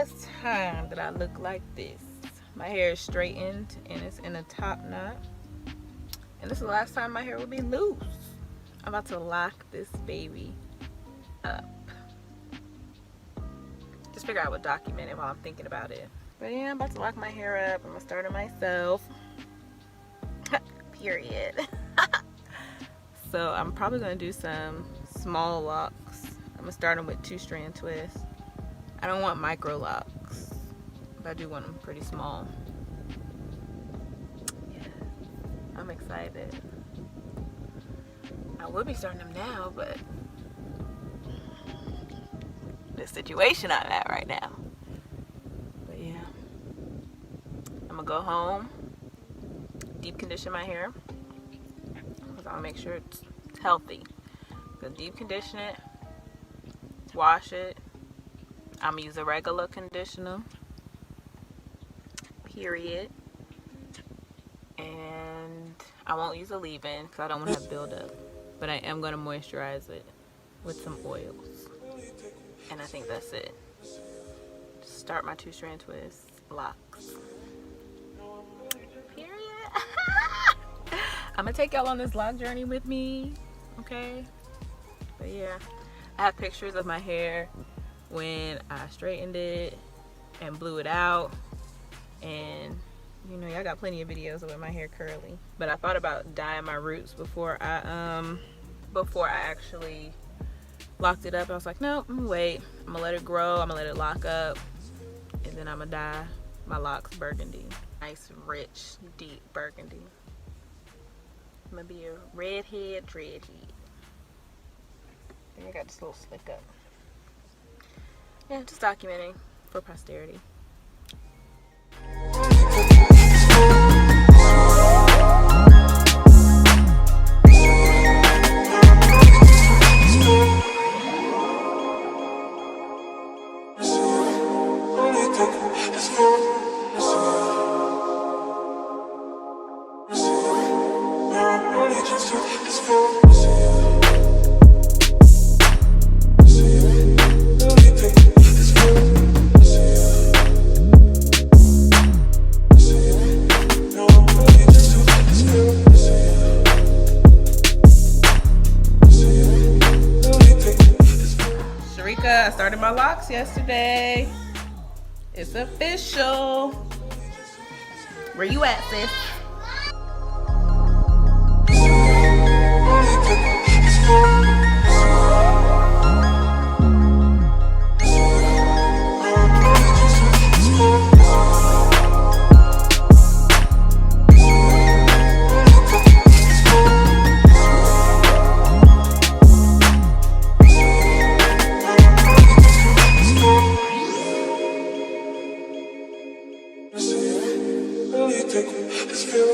last time that I look like this. My hair is straightened and it's in a top knot. And this is the last time my hair will be loose. I'm about to lock this baby up. Just figure I would document it while I'm thinking about it. But yeah, I'm about to lock my hair up. I'm gonna start it myself. Period. So I'm probably gonna do some small locks. I'm gonna start them with 2-strand twists. I don't want micro locks, but I do want them pretty small. Yeah, I'm excited. I would be starting them now, but the situation I'm at right now. But yeah, I'm gonna go home, deep condition my hair, because I'll make sure it's healthy. So deep condition it, wash it. I'm gonna use a regular conditioner, period. And I won't use a leave-in because I don't want to have buildup. But I am gonna moisturize it with some oils. And I think that's it. Start my 2-strand twist locks. Period. I'm gonna take y'all on this lock journey with me, okay? But yeah, I have pictures of my hair when I straightened it and blew it out, and you know, y'all got plenty of videos of my hair curly. But I thought about dyeing my roots before I actually locked it up. I was like, no, I'm gonna wait. I'm gonna let it grow. I'm gonna let it lock up, and then I'm gonna dye my locks burgundy. Nice, rich, deep burgundy. I'm gonna be a redhead dreadhead. And I got this little slick up. Yeah, just documenting for posterity. I started my locks yesterday. It's official. Where you at, sis? This feels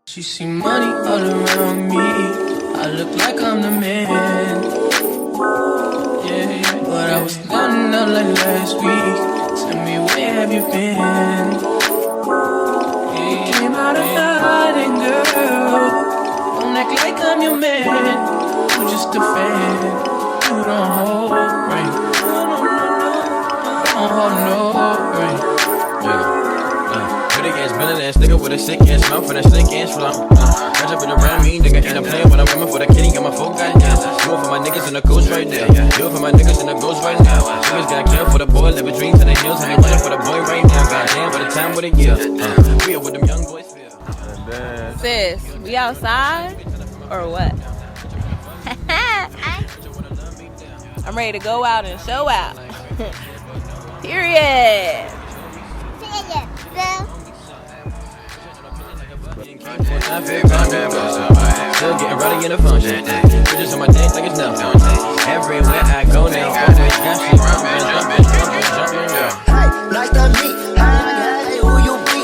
She see money all around me. I look like I'm the man. Yeah, but I was down and out like last week. Tell me, where have you been? Yeah, came out of hiding, girl. Don't act like I'm your man. You just a fan. You don't hold right. Don't hold no right. Pretty ass, villain ass nigga with a sick ass mouth and a slick ass flop. Catch up in around me, nigga, and I'm playing when I'm coming for the kitty. Got my folk got down. Do it for my niggas in the coast right now. Do it for my niggas in the ghost right now. Niggas got killed for the boy, living dreams in the hills. And they running for the boy right now. Goddamn, by the time with a year. We are with them young boys. Sis, we outside or what? I'm ready to go out and show out. Period. Still getting rowdy in the function. Bitches on my dick like it's nothing. Everywhere I go now, always got shit jumping. Hey, nice to meet. Hey, who you be?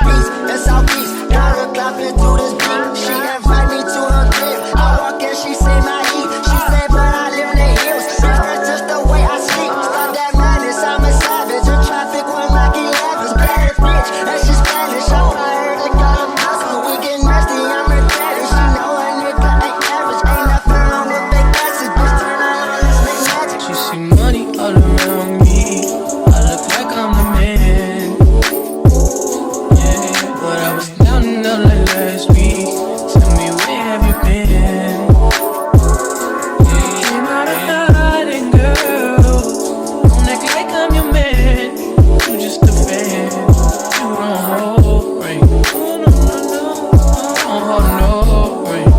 Peace, that's South Beast. Got her clapping to this beat. She invite me to her crib. I walk in, she say my heat. She say, but I live in the hills. Bitch, that's just the way I sleep. Stop that madness, I'm a savage. In traffic when Mac 11's bad bitch. And she's Spanish. I heard they got a muscle. We get nasty, I'm her daddy. She know a nigga ain't average. Ain't nothing wrong with big message. Bitch, turn around, let's make magic. She see money all around me. I look like I'm the man. Yeah, but I was down and out like last week. Tell me, where have you been? Yeah, came out of hiding, girl. Don't act like I'm your man. You just a fan. You don't hold right. Don't hold no right.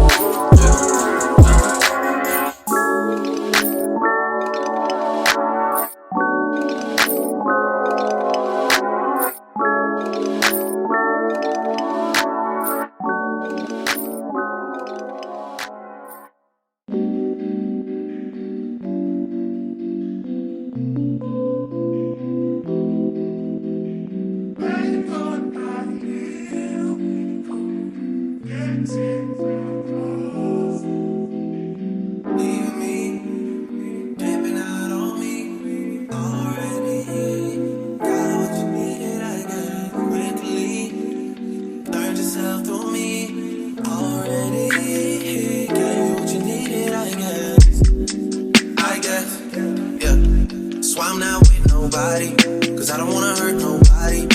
Cause I don't wanna hurt nobody.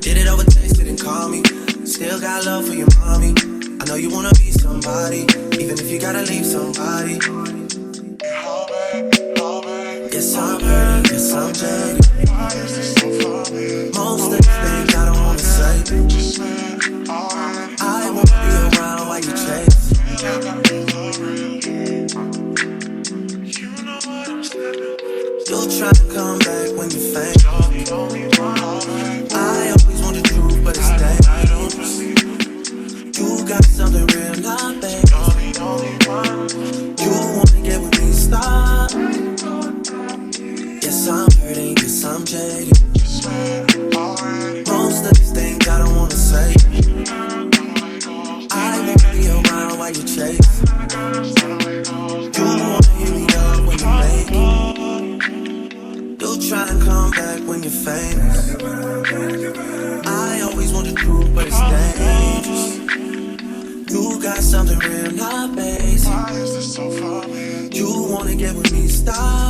Did it over text, didn't call me. Still got love for your mommy. I know you wanna be somebody, even if you gotta leave somebody. Yes, I'm hurting, yes, I'm jaded. Most of the things I don't wanna say. I won't be around while you chase. You'll try to come back when you faint. I always want the truth, but it's dangerous. You got something real, not bad. You wanna get with me, stop. Yes, I'm hurting, yes, I'm jaded. Most of these things I don't wanna say. I won't be around while you chase. You wanna hear me up when you make it. and come back when you're famous. I always want the truth, but it's dangerous. You got something real, not basic. You wanna get with me, stop.